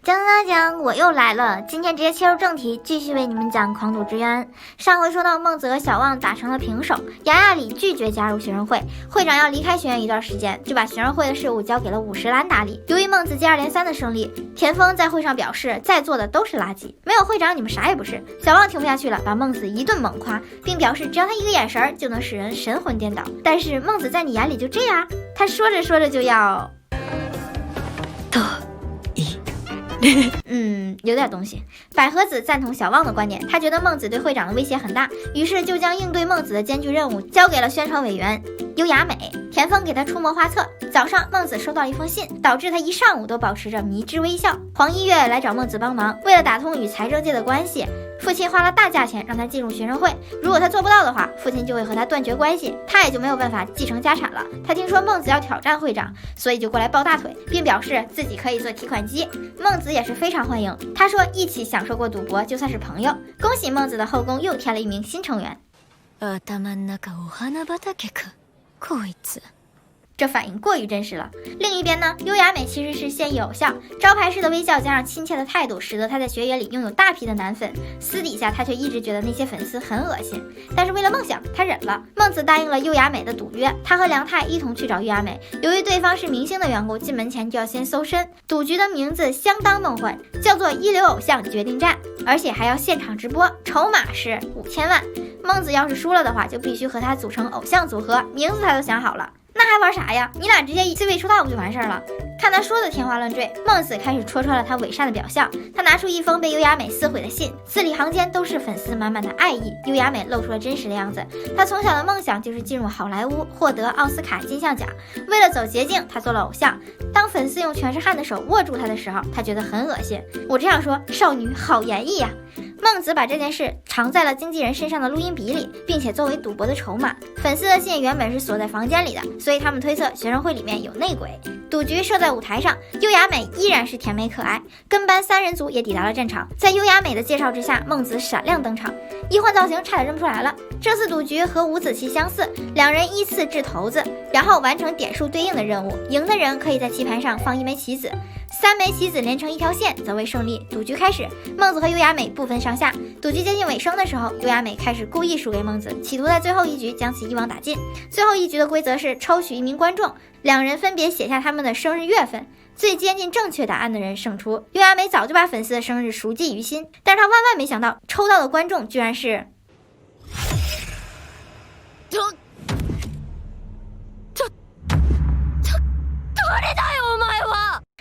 讲，我又来了。今天直接切入正题，继续为你们讲狂赌之渊。上回说到孟子和小望打成了平手，牙牙里拒绝加入学生会，会长要离开学院一段时间，就把学生会的事务交给了五十岚打理。由于孟子接二连三的胜利，田丰在会上表示，在座的都是垃圾，没有会长你们啥也不是。小望听不下去了，把孟子一顿猛夸，并表示只要他一个眼神就能使人神魂颠倒。但是孟子在你眼里就这样？他说着说着就要有点东西。百合子赞同小望的观点，他觉得孟子对会长的威胁很大，于是就将应对孟子的艰巨任务交给了宣传委员优雅美。田丰给他出谋划策，早上孟子收到了一封信，导致他一上午都保持着迷之微笑。黄一月来找孟子帮忙，为了打通与财政界的关系，父亲花了大价钱让他进入学生会，如果他做不到的话，父亲就会和他断绝关系，他也就没有办法继承家产了。他听说孟子要挑战会长，所以就过来抱大腿，并表示自己可以做提款机。孟子也是非常欢迎，他说一起享受过赌博就算是朋友。恭喜孟子的后宫又添了一名新成员。这反应过于真实了。另一边呢，优雅美其实是现役偶像，招牌式的微笑加上亲切的态度，使得她在学业里拥有大批的男粉。私底下她却一直觉得那些粉丝很恶心，但是为了梦想，她忍了。孟子答应了优雅美的赌约，他和梁太一同去找优雅美。由于对方是明星的缘故，进门前就要先搜身。赌局的名字相当梦幻，叫做一流偶像决定战，而且还要现场直播，筹码是5000万。孟子要是输了的话，就必须和他组成偶像组合，名字他都想好了。那还玩啥呀？你俩直接一次位出道不就完事儿了？看他说的天花乱坠，孟子开始戳穿了他伪善的表象。他拿出一封被优雅美撕毁的信，字里行间都是粉丝满满的爱意。优雅美露出了真实的样子，他从小的梦想就是进入好莱坞，获得奥斯卡金像奖。为了走捷径，他做了偶像。当粉丝用全是汗的手握住他的时候，他觉得很恶心。我这样说，少女好演绎呀。孟子把这件事藏在了经纪人身上的录音笔里，并且作为赌博的筹码。粉丝的信原本是锁在房间里的，所以他们推测学生会里面有内鬼。赌局设在舞台上，优雅美依然是甜美可爱，跟班3人组也抵达了战场。在优雅美的介绍之下，孟子闪亮登场，一换造型差点认不出来了。这次赌局和伍子棋相似，两人依次掷骰子，然后完成点数对应的任务，赢的人可以在棋盘上放1枚棋子，3枚棋子连成一条线则为胜利。赌局开始，孟子和优雅美不分上下。赌局接近尾声的时候，优雅美开始故意输给孟子，企图在最后一局将其一网打尽。最后一局的规则是抽取1名观众，两人分别写下他们的生日月份，最接近正确答案的人胜出。优雅美早就把粉丝的生日熟记于心，但是她万万没想到，抽到的观众居然是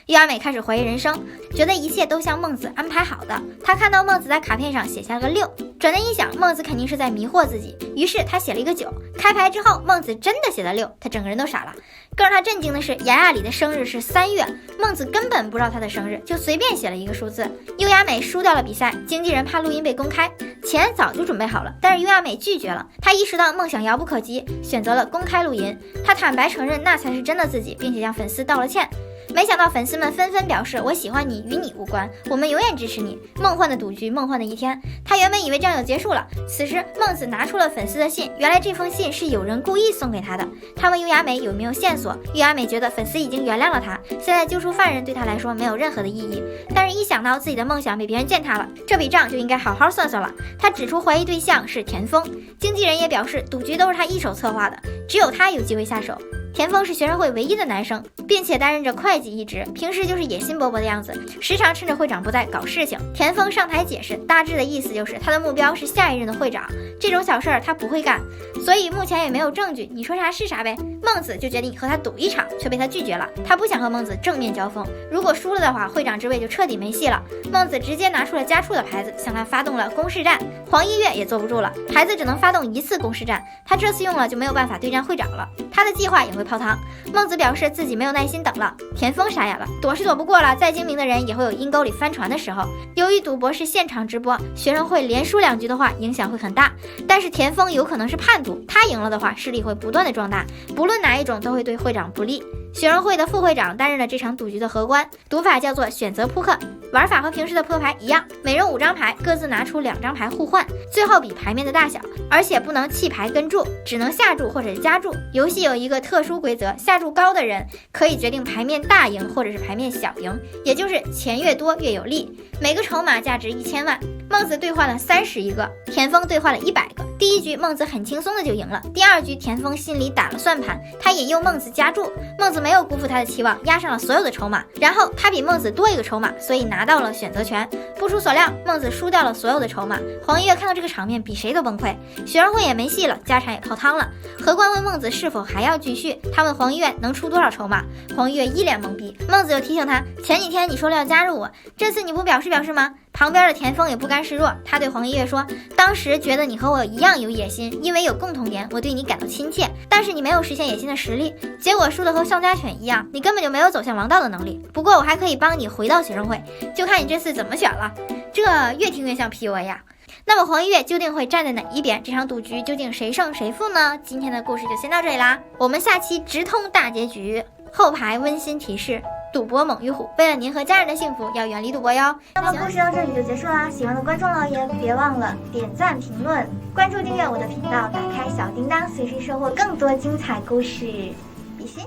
优雅美开始怀疑人生，觉得一切都像孟子安排好的。她看到孟子在卡片上写下了个6，转念一想，孟子肯定是在迷惑自己，于是他写了一个9。开牌之后，孟子真的写了6，他整个人都傻了。更让他震惊的是，雅雅里的生日是3月，孟子根本不知道他的生日，就随便写了一个数字。优雅美输掉了比赛，经纪人怕录音被公开，钱早就准备好了，但是优雅美拒绝了。她意识到梦想遥不可及，选择了公开录音。她坦白承认那才是真的自己，并且向粉丝道了歉。没想到粉丝们纷纷表示，我喜欢你，与你无关，我们永远支持你。梦幻的赌局，梦幻的一天。他原本以为这样就结束了，此时孟子拿出了粉丝的信，原来这封信是有人故意送给他的。他问优雅美有没有线索，优雅美觉得粉丝已经原谅了他，现在揪出犯人对他来说没有任何的意义。但是一想到自己的梦想被别人践踏了，这笔账就应该好好算算了。他指出怀疑对象是田丰，经纪人也表示赌局都是他一手策划的，只有他有机会下手。田丰是学生会唯一的男生，并且担任着会计一职，平时就是野心勃勃的样子，时常趁着会长不在搞事情。田丰上台解释，大致的意思就是他的目标是下一任的会长，这种小事儿他不会干，所以目前也没有证据，你说啥是啥呗。孟子就决定和他赌一场，却被他拒绝了。他不想和孟子正面交锋，如果输了的话，会长之位就彻底没戏了。孟子直接拿出了家畜的牌子，向他发动了攻势战。黄一月也坐不住了，牌子只能发动1次攻势战，他这次用了就没有办法对战会长了，他的计划也会泡汤。孟子表示自己没有耐心等了，田丰傻眼了，躲是躲不过了，再精明的人也会有阴沟里翻船的时候。由于赌博是现场直播，学生会连输2局的话影响会很大，但是田丰有可能是叛徒，他赢了的话势力会不断的壮大，不论哪一种都会对会长不利。学生会的副会长担任了这场赌局的荷官，赌法叫做选择扑克，玩法和平时的扑克牌一样，每人5张牌，各自拿出2张牌互换，最后比牌面的大小，而且不能弃牌跟注，只能下注或者是加注。游戏有一个特殊规则，下注高的人可以决定牌面大赢或者是牌面小赢，也就是钱越多越有利。每个筹码价值1000万，孟子兑换了31个，田丰兑换了100个。第一局孟子很轻松的就赢了，第2局田丰心里打了算盘，他引诱孟子加注，孟子没有辜负他的期望，压上了所有的筹码，然后他比孟子多1个筹码，所以拿到了选择权。不出所料，孟子输掉了所有的筹码。黄一月看到这个场面，比谁都崩溃，学生会也没戏了，家产也泡汤了。荷官问孟子是否还要继续，他问黄一月能出多少筹码，黄一月一脸懵逼。孟子又提醒他，前几天你说了要加入我，这次你不表示吗？旁边的田丰也不甘示弱，他对黄一月说，当时觉得你和我一样有野心，因为有共同点，我对你感到亲切，但是你没有实现野心的实力，结果输得和丧家犬一样，你根本就没有走向王道的能力。不过我还可以帮你回到学生会，就看你这次怎么选了。这越听越像 PUA 呀。那么黄一月究竟会站在哪一边？这场赌局究竟谁胜谁负呢？今天的故事就先到这里啦，我们下期直通大结局。后排温馨提示，赌博猛于虎，为了您和家人的幸福，要远离赌博哟。那么故事到这里就结束啦，喜欢的观众老爷别忘了点赞、评论、关注、订阅我的频道，打开小铃铛，随时收获更多精彩故事。比心。